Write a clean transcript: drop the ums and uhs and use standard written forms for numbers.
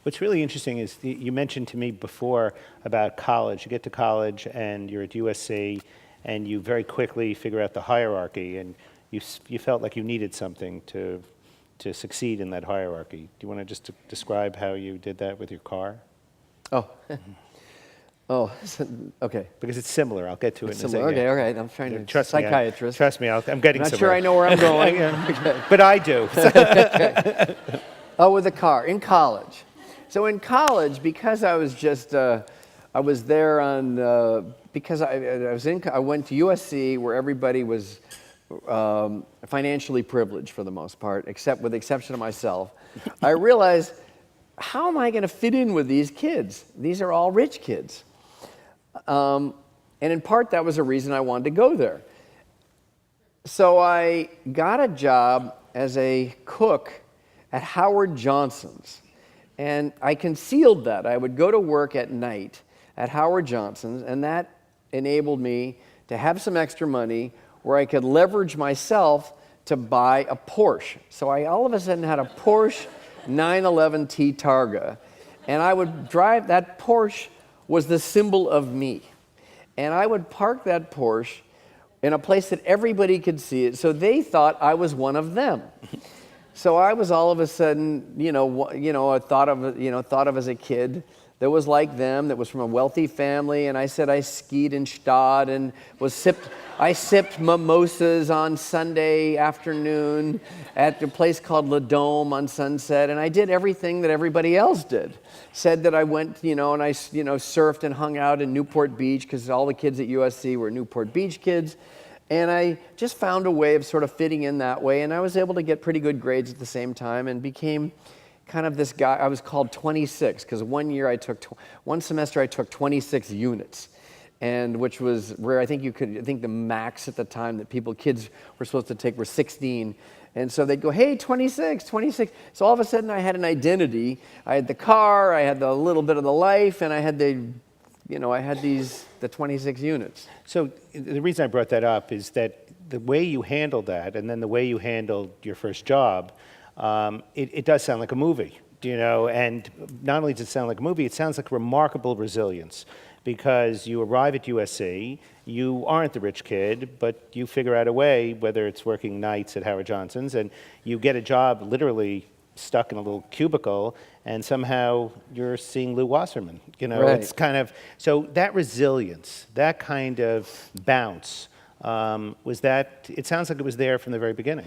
What's really interesting is you mentioned to me before about college. You get to college and you're at USC, and you very quickly figure out the hierarchy, and you felt like you needed something to succeed in that hierarchy. Do you want to just describe how you did that with your car? Oh. Oh, okay. Because it's similar. I'll get to it in a second. Okay, all right. I'm trying to. Psychiatrist. Trust me, I'm getting Not somewhere. sure I know where I'm going. Okay. But I do. Okay. Oh, with the car in college. So in college, because I was just, I was there on, because I went to USC where everybody was financially privileged for the most part, except with the exception of myself. I realized, how am I going to fit in with these kids? These are all rich kids. And in part, that was a reason I wanted to go there. So I got a job as a cook at Howard Johnson's. And I concealed that. I would go to work at night at Howard Johnson's, and that enabled me to have some extra money where I could leverage myself to buy a Porsche. So I all of a sudden had a Porsche 911 T Targa, and I would drive. That Porsche was the symbol of me. And I would park that Porsche in a place that everybody could see it, so they thought I was one of them. So I was all of a sudden, thought of as a kid that was like them, that was from a wealthy family, and I said I skied in Stad and I sipped mimosas on Sunday afternoon at a place called Le Dome on Sunset, and I did everything that everybody else did. Said that I went, and I, surfed and hung out in Newport Beach because all the kids at USC were Newport Beach kids, and I just found a way of sort of fitting in that way, and I was able to get pretty good grades at the same time and became kind of this guy. I was called 26 because one semester I took 26 units. And which was rare. I think the max at the time that kids were supposed to take were 16. And so they'd go, hey, 26, 26. So all of a sudden I had an identity. I had the car, I had the little bit of the life, and I had the 26 units. So the reason I brought that up is that the way you handled that, and then the way you handled your first job, it does sound like a movie, and not only does it sound like a movie, it sounds like remarkable resilience. Because you arrive at USC, you aren't the rich kid, but you figure out a way, whether it's working nights at Howard Johnson's, and you get a job literally stuck in a little cubicle, and somehow you're seeing Lew Wasserman. Right. It's kind of, so that resilience, that kind of bounce, it sounds like it was there from the very beginning.